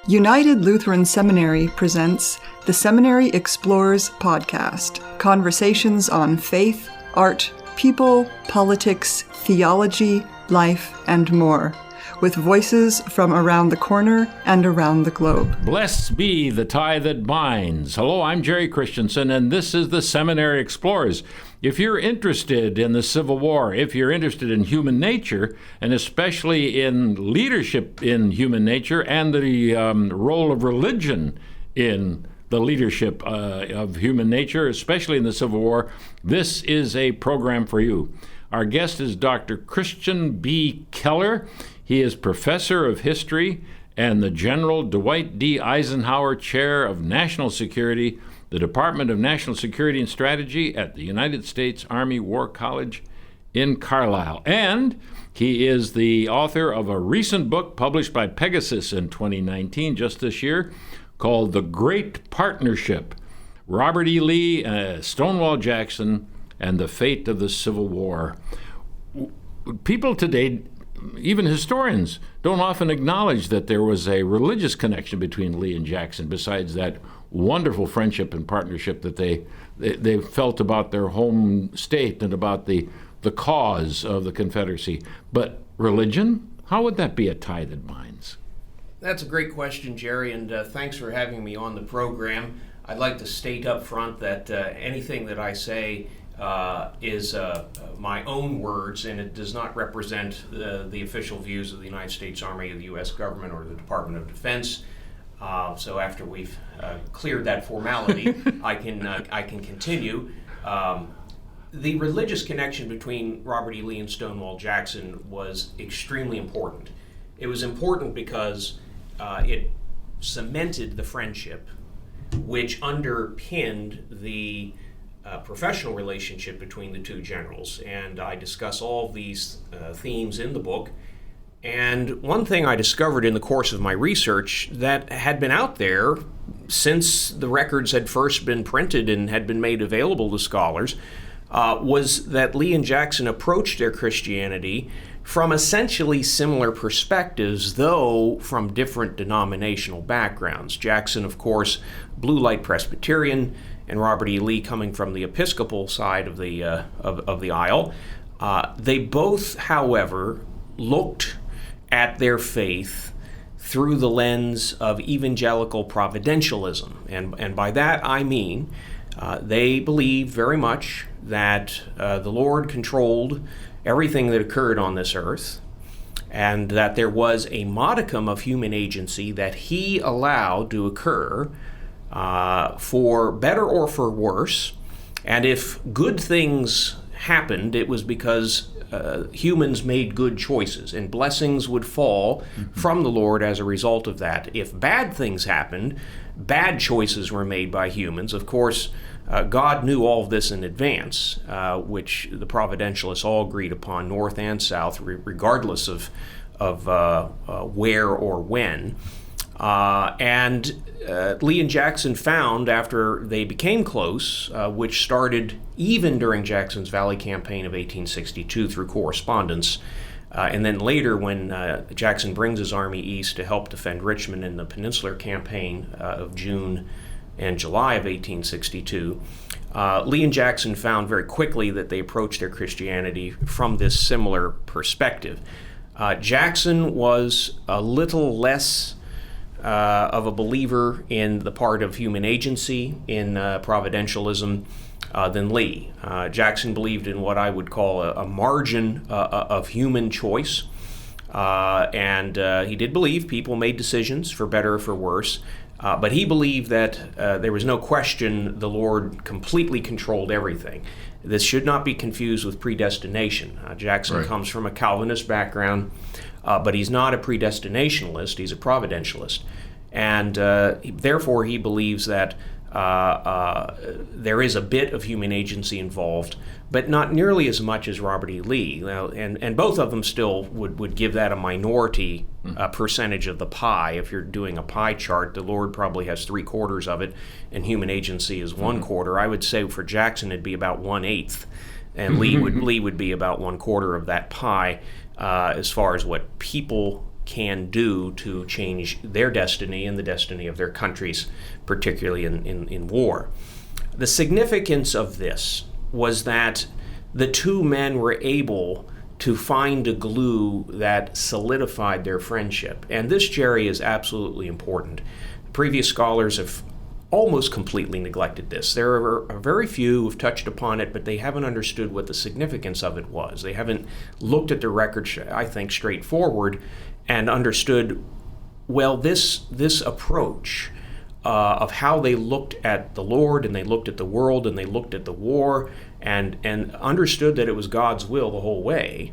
United Lutheran Seminary presents the Seminary Explores podcast, conversations on faith, art, people, politics, theology, life, and more, with voices from around the corner and around the globe. Blessed be the tie that binds. Hello, I'm Jerry Christensen, and this is the Seminary Explores. If you're interested in the Civil War, if you're interested in human nature, and especially in leadership in human nature and the role of religion in the leadership of human nature, especially in the Civil War, this is a program for you. Our guest is Dr. Christian B. Keller. He is professor of history and the General Dwight D. Eisenhower Chair of National Security, the Department of National Security and Strategy at the United States Army War College in Carlisle. And he is the author of a recent book published by Pegasus in 2019, just this year, called The Great Partnership: Robert E. Lee, Stonewall Jackson, and the Fate of the Civil War. People today, even historians, don't often acknowledge that there was a religious connection between Lee and Jackson, besides that wonderful friendship and partnership that they felt about their home state and about the cause of the Confederacy. But religion, how would that be a tie that binds? That's a great question, Jerry, and thanks for having me on the program. I'd like to state up front that anything that I say is my own words, and it does not represent the official views of the United States Army, the U.S. government, or the Department of Defense. So after we've cleared that formality, I can continue. The religious connection between Robert E. Lee and Stonewall Jackson was extremely important. It was important because it cemented the friendship, which underpinned the professional relationship between the two generals. And I discuss all of these themes in the book. And one thing I discovered in the course of my research that had been out there since the records had first been printed and had been made available to scholars was that Lee and Jackson approached their Christianity from essentially similar perspectives, though from different denominational backgrounds. Jackson, of course, Blue Light Presbyterian, and Robert E. Lee coming from the Episcopal side of the aisle. They both, however, looked at their faith through the lens of evangelical providentialism. And by that I mean they believed very much that the Lord controlled everything that occurred on this earth, and that there was a modicum of human agency that He allowed to occur for better or for worse. And if good things happened, it was because humans made good choices, and blessings would fall from the Lord as a result of that. If bad things happened, bad choices were made by humans. Of course, God knew all of this in advance, which the providentialists all agreed upon, North and South, regardless of where or when. And Lee and Jackson found, after they became close, which started even during Jackson's Valley Campaign of 1862 through correspondence, and then later when Jackson brings his army east to help defend Richmond in the Peninsular Campaign of June and July of 1862, Lee and Jackson found very quickly that they approached their Christianity from this similar perspective. Jackson was a little less of a believer in the part of human agency in providentialism than Lee. Jackson believed in what I would call a margin of human choice, and he did believe people made decisions for better or for worse, but he believed that there was no question the Lord completely controlled everything. This should not be confused with predestination. Jackson comes from a Calvinist background, but he's not a predestinationalist, he's a providentialist. And therefore he believes that there is a bit of human agency involved, but not nearly as much as Robert E. Lee. Now, and both of them still would give that a minority percentage of the pie. If you're doing a pie chart, the Lord probably has 3/4 of it, and human agency is 1/4. I would say for Jackson it'd be about 1/8, and Lee would be about 1/4 of that pie as far as what people can do to change their destiny and the destiny of their countries, particularly in war. The significance of this was that the two men were able to find a glue that solidified their friendship. And this, Jerry, is absolutely important. Previous scholars have almost completely neglected this. There are very few who've touched upon it, but they haven't understood what the significance of it was. They haven't looked at the record, I think, straightforward and understood, well, this approach of how they looked at the Lord and they looked at the world and they looked at the war and understood that it was God's will the whole way,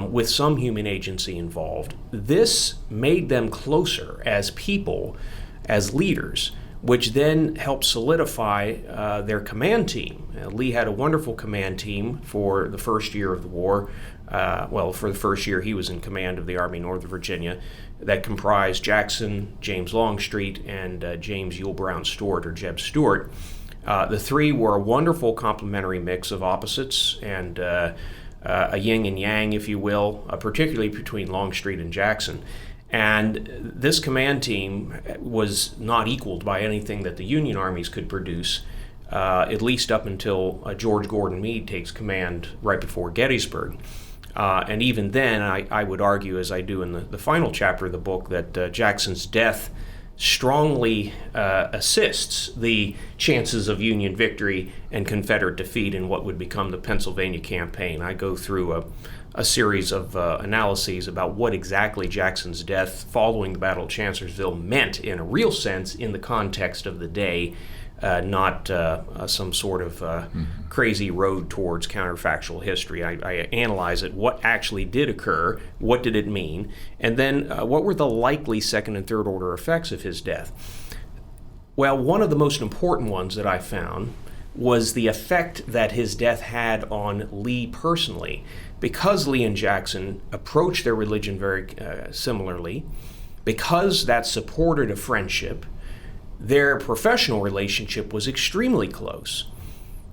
with some human agency involved. This made them closer as people, as leaders, which then helped solidify their command team. Lee had a wonderful command team for the first year of the war. For the first year he was in command of the Army Northern Virginia, that comprised Jackson, James Longstreet, and James Ewell Brown Stuart, or Jeb Stuart. The three were a wonderful complementary mix of opposites and a yin and yang, if you will, particularly between Longstreet and Jackson. And this command team was not equaled by anything that the Union armies could produce, at least up until George Gordon Meade takes command right before Gettysburg. And even then, I would argue, as I do in the final chapter of the book, that Jackson's death strongly assists the chances of Union victory and Confederate defeat in what would become the Pennsylvania campaign. I go through a series of analyses about what exactly Jackson's death following the Battle of Chancellorsville meant in a real sense in the context of the day, not some sort of crazy road towards counterfactual history. I analyze it, what actually did occur, what did it mean, and then what were the likely second and third order effects of his death. Well, one of the most important ones that I found was the effect that his death had on Lee personally. Because Lee and Jackson approached their religion very similarly, because that supported a friendship, their professional relationship was extremely close.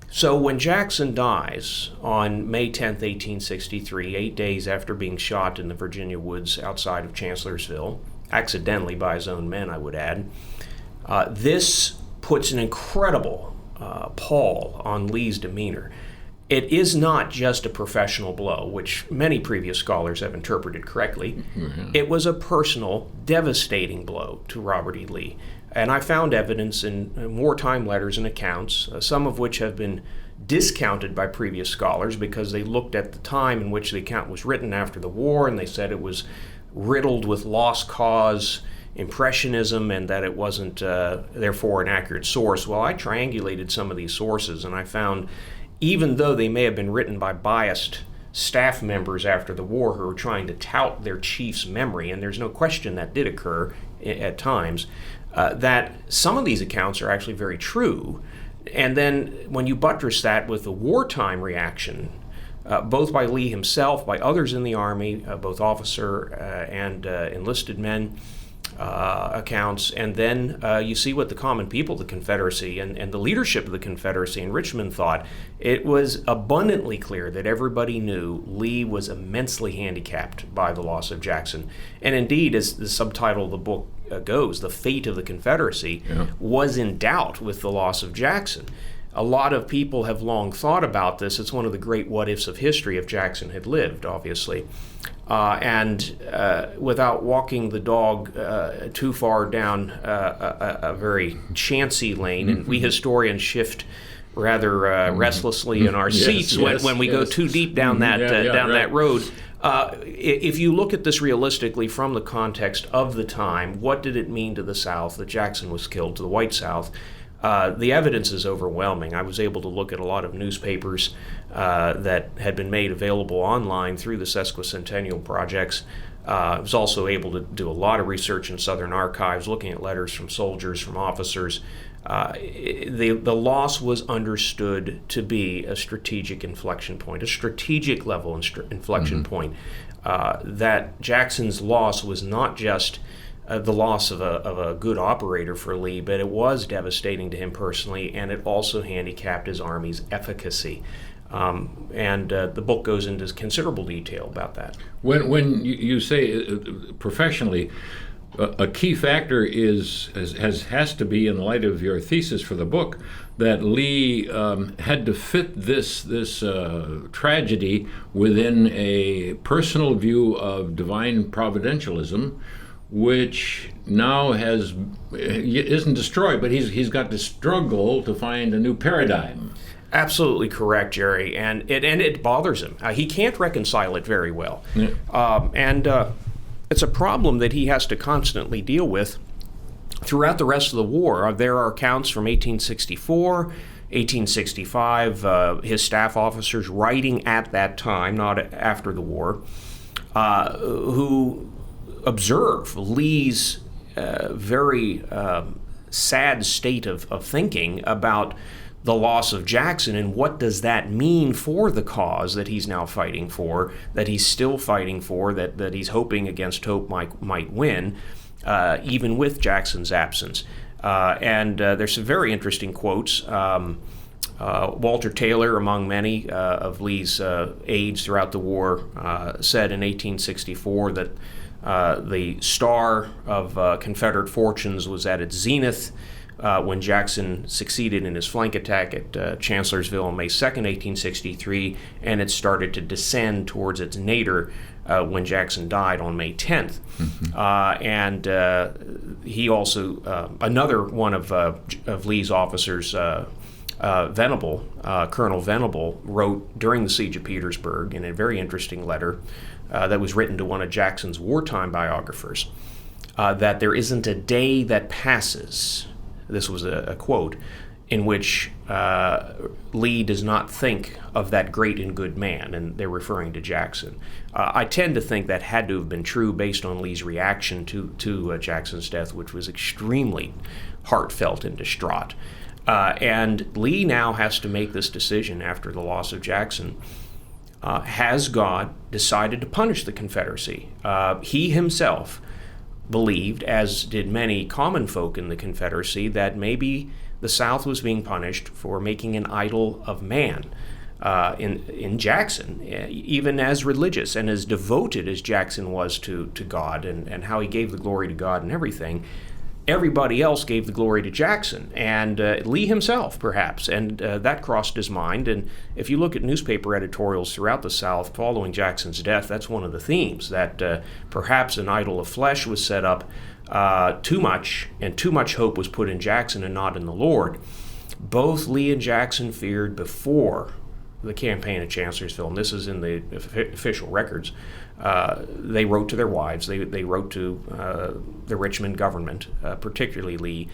So when Jackson dies on May 10th, 1863, 8 days after being shot in the Virginia woods outside of Chancellorsville, accidentally by his own men, I would add, this puts an incredible pall on Lee's demeanor. It is not just a professional blow, which many previous scholars have interpreted correctly. Mm-hmm. It was a personal, devastating blow to Robert E. Lee. And I found evidence in wartime letters and accounts, some of which have been discounted by previous scholars because they looked at the time in which the account was written after the war, and they said it was riddled with lost cause, impressionism, and that it wasn't, therefore, an accurate source. Well, I triangulated some of these sources, and I found even though they may have been written by biased staff members after the war who were trying to tout their chief's memory, and there's no question that did occur at times, that some of these accounts are actually very true. And then when you buttress that with the wartime reaction, both by Lee himself, by others in the Army, both officer and enlisted men, accounts, and then you see what the common people of the Confederacy and the leadership of the Confederacy in Richmond thought. It was abundantly clear that everybody knew Lee was immensely handicapped by the loss of Jackson. And indeed, as the subtitle of the book goes, the fate of the Confederacy was in doubt with the loss of Jackson. A lot of people have long thought about this. It's one of the great what-ifs of history if Jackson had lived, obviously. And without walking the dog too far down a very chancy lane, and we historians shift rather restlessly in our seats when we go too deep down that road. If you look at this realistically from the context of the time, what did it mean to the South that Jackson was killed, to the white South? The evidence is overwhelming. I was able to look at a lot of newspapers that had been made available online through the sesquicentennial projects. I was also able to do a lot of research in Southern archives, looking at letters from soldiers, from officers. The loss was understood to be a strategic inflection point, a strategic level inflection point. That Jackson's loss was not just the loss of a good operator for Lee, but it was devastating to him personally, and it also handicapped his army's efficacy. And the book goes into considerable detail about that. When you say professionally, a key factor has to be, in light of your thesis for the book, that Lee had to fit this tragedy within a personal view of divine providentialism, which now isn't destroyed, but he's got to struggle to find a new paradigm. Absolutely correct, Jerry, and it bothers him. He can't reconcile it very well, and it's a problem that he has to constantly deal with throughout the rest of the war. There are accounts from 1864, 1865, his staff officers writing at that time, not after the war, who observe Lee's very sad state of thinking about the loss of Jackson, and what does that mean for the cause that he's now fighting for, that he's still fighting for, that he's hoping against hope might win, even with Jackson's absence. And there's some very interesting quotes. Walter Taylor, among many of Lee's aides throughout the war, said in 1864 that the star of Confederate fortunes was at its zenith when Jackson succeeded in his flank attack at Chancellorsville on May 2nd, 1863, and it started to descend towards its nadir when Jackson died on May 10th. And he also, another one of Lee's officers, Venable, Colonel Venable, wrote during the siege of Petersburg in a very interesting letter that was written to one of Jackson's wartime biographers, that there isn't a day that passes, this was a quote, in which Lee does not think of that great and good man, and they're referring to Jackson. I tend to think that had to have been true based on Lee's reaction to Jackson's death, which was extremely heartfelt and distraught. And Lee now has to make this decision after the loss of Jackson. Has God decided to punish the Confederacy? He himself believed, as did many common folk in the Confederacy, that maybe the South was being punished for making an idol of man in Jackson, even as religious and as devoted as Jackson was to God and how he gave the glory to God and everything. Everybody else gave the glory to Jackson, and Lee himself, perhaps, and that crossed his mind. And if you look at newspaper editorials throughout the South following Jackson's death, that's one of the themes, that perhaps an idol of flesh was set up too much, and too much hope was put in Jackson and not in the Lord. Both Lee and Jackson feared before the campaign at Chancellorsville, and this is in the official records. They wrote to their wives, they wrote to the Richmond government, particularly Lee,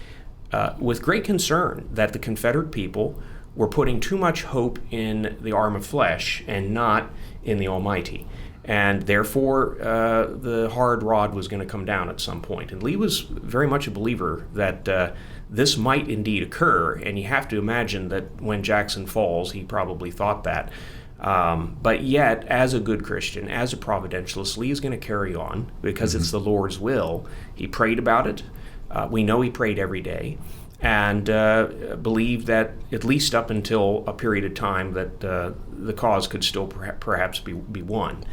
with great concern that the Confederate people were putting too much hope in the arm of flesh and not in the Almighty. And therefore, the hard rod was going to come down at some point. And Lee was very much a believer that this might indeed occur, and you have to imagine that when Jackson falls, he probably thought that. But yet, as a good Christian, as a providentialist, Lee is going to carry on because it's the Lord's will. He prayed about it. We know he prayed every day, and believed that at least up until a period of time that the cause could still perhaps be won.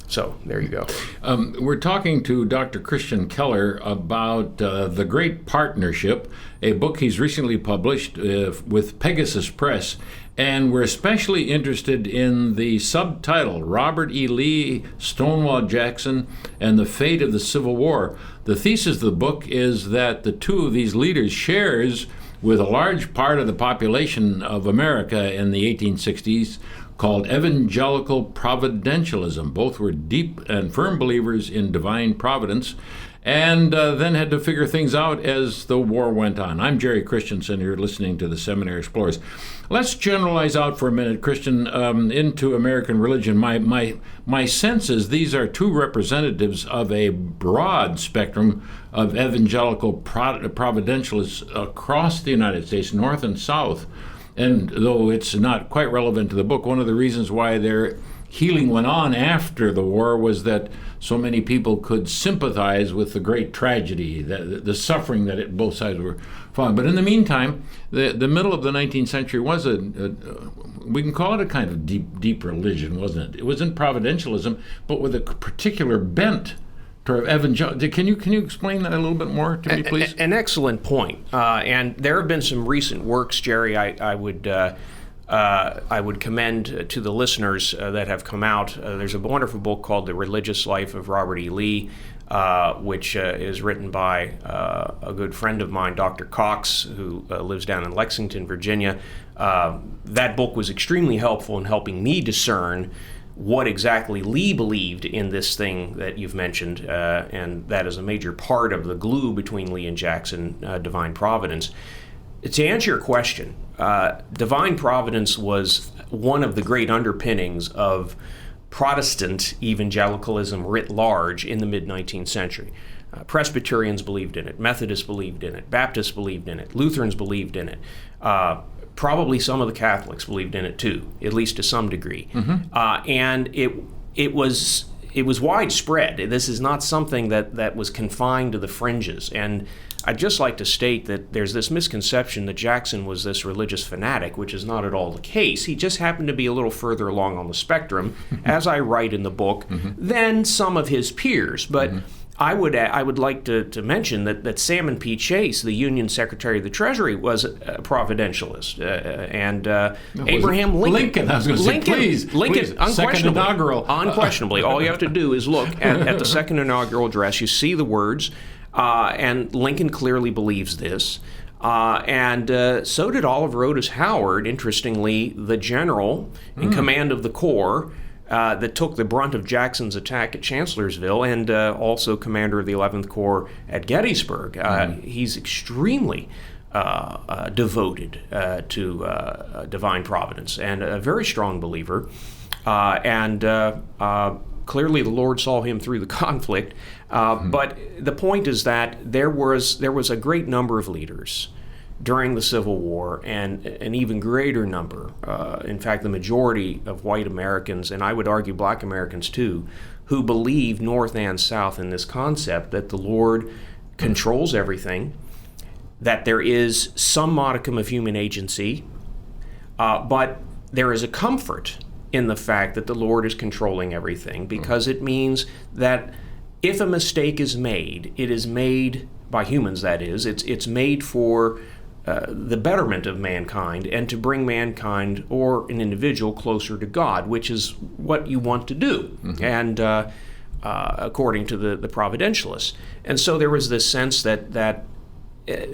So there you go. We're talking to Dr. Christian Keller about The Great Partnership, a book he's recently published with Pegasus Press. And we're especially interested in the subtitle, Robert E. Lee, Stonewall Jackson, and the Fate of the Civil War. The thesis of the book is that the two of these leaders shares with a large part of the population of America in the 1860s called evangelical providentialism. Both were deep and firm believers in divine providence, and then had to figure things out as the war went on. I'm Jerry Christensen. You're listening to the Seminary Explorers. Let's generalize out for a minute, Christian, into American religion. My sense is these are two representatives of a broad spectrum of evangelical providentialists across the United States, North and South. And though it's not quite relevant to the book, one of the reasons why they're healing went on after the war was that so many people could sympathize with the great tragedy, the suffering that both sides were following. But in the meantime, the middle of the 19th century was we can call it a kind of deep religion, wasn't it? It wasn't providentialism, but with a particular bent toward evangelical. Can you explain that a little bit more to me, please? An excellent point. And there have been some recent works, Jerry, I would commend to the listeners that have come out. There's a wonderful book called The Religious Life of Robert E. Lee, which is written by a good friend of mine, Dr. Cox, who lives down in Lexington, Virginia. That book was extremely helpful in helping me discern what exactly Lee believed in this thing that you've mentioned, and that is a major part of the glue between Lee and Jackson, divine providence. To answer your question, divine providence was one of the great underpinnings of Protestant evangelicalism writ large in the mid-19th century. Presbyterians believed in it, Methodists believed in it, Baptists believed in it, Lutherans believed in it. Probably some of the Catholics believed in it too, at least to some degree. And it was widespread. This is not something that was confined to the fringes. And I'd just like to state that there's this misconception that Jackson was this religious fanatic, which is not at all the case. He just happened to be a little further along on the spectrum, as I write in the book, than some of his peers. But I would like to mention that Salmon P. Chase, the Union Secretary of the Treasury, was a providentialist, and Abraham Lincoln. I was going to say, please, unquestionably, second inaugural. Unquestionably, all you have to do is look at the second inaugural address. You see the words, and Lincoln clearly believes this. And so did Oliver Otis Howard, interestingly, the general in command of the Corps, that took the brunt of Jackson's attack at Chancellorsville, and also commander of the 11th Corps at Gettysburg. He's extremely devoted to divine providence and a very strong believer. And clearly the Lord saw him through the conflict. But the point is that there was a great number of leaders during the Civil War, and an even greater number, in fact, the majority of white Americans, and I would argue black Americans too, who believe North and South in this concept that the Lord controls everything, that there is some modicum of human agency, but there is a comfort in the fact that the Lord is controlling everything, because it means that if a mistake is made, it is made by humans, that is, it's made for the betterment of mankind and to bring mankind or an individual closer to God, which is what you want to do, and according to the providentialists. And so there was this sense that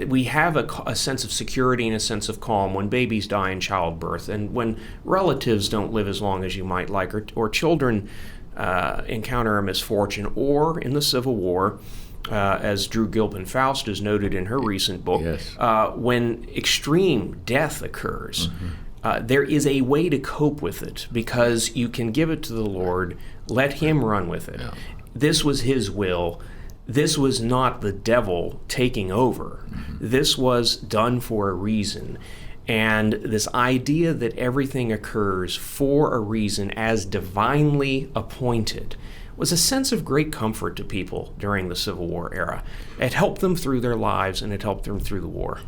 we have a sense of security and a sense of calm when babies die in childbirth, and when relatives don't live as long as you might like, or children encounter a misfortune, or in the Civil War, as Drew Gilpin Faust has noted in her recent book, when extreme death occurs, there is a way to cope with it, because you can give it to the Lord, let Him run with it. This was His will. This was not the devil taking over. This was done for a reason. And this idea that everything occurs for a reason as divinely appointed was a sense of great comfort to people during the Civil War era. It helped them through their lives, and it helped them through the war.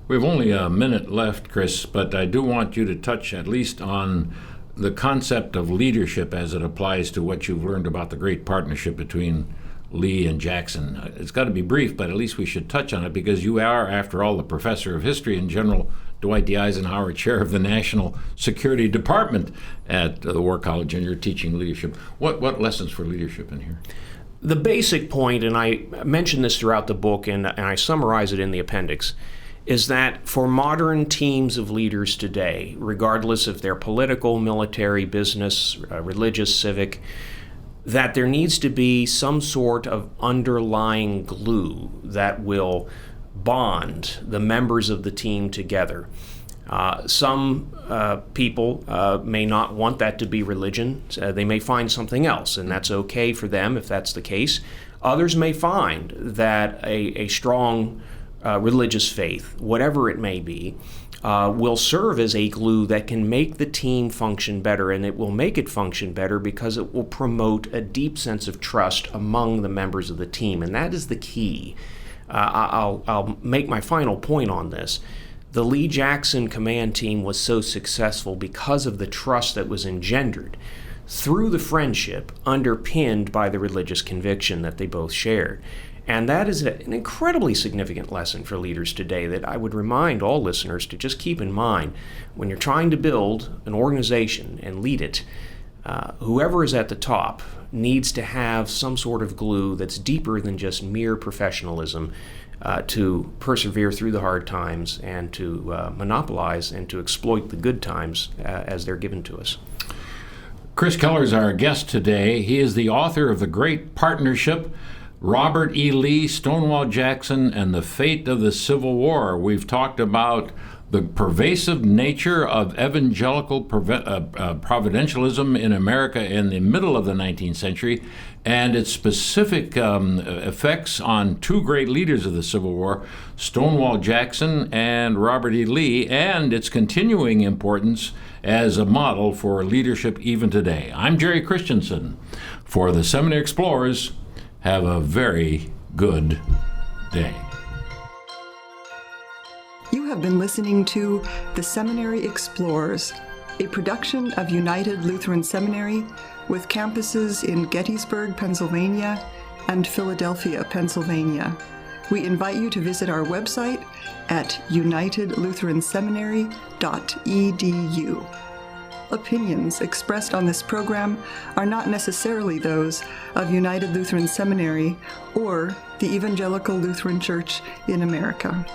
We have only a minute left, Chris, but I do want you to touch at least on the concept of leadership as it applies to what you've learned about the great partnership between Lee and Jackson. It's got to be brief, but at least we should touch on it, because you are, after all, the professor of history and General Dwight D. Eisenhower, chair of the National Security Department at the War College, and you're teaching leadership. What lessons for leadership in here? The basic point, and I mention this throughout the book, and I summarize it in the appendix, is that for modern teams of leaders today, regardless if they're political, military, business, religious, civic, that there needs to be some sort of underlying glue that will bond the members of the team together. Some people may not want that to be religion. They may find something else, and that's okay for them if that's the case. Others may find that a strong religious faith, whatever it may be, will serve as a glue that can make the team function better, and it will make it function better because it will promote a deep sense of trust among the members of the team, and that is the key. I'll make my final point on this. The Lee Jackson command team was so successful because of the trust that was engendered through the friendship underpinned by the religious conviction that they both shared. And that is an incredibly significant lesson for leaders today that I would remind all listeners to just keep in mind when you're trying to build an organization and lead it. Whoever is at the top needs to have some sort of glue that's deeper than just mere professionalism to persevere through the hard times and to monopolize and to exploit the good times as they're given to us. Chris Keller is our guest today. He is the author of The Great Partnership, Robert E. Lee, Stonewall Jackson, and the Fate of the Civil War. We've talked about the pervasive nature of evangelical providentialism in America in the middle of the 19th century and its specific effects on two great leaders of the Civil War, Stonewall Jackson and Robert E. Lee, and its continuing importance as a model for leadership even today. I'm Jerry Christensen. For the Seminary Explorers, have a very good day. You have been listening to The Seminary Explorers, a production of United Lutheran Seminary with campuses in Gettysburg, Pennsylvania and Philadelphia, Pennsylvania. We invite you to visit our website at unitedlutheranseminary.edu. Opinions expressed on this program are not necessarily those of United Lutheran Seminary or the Evangelical Lutheran Church in America.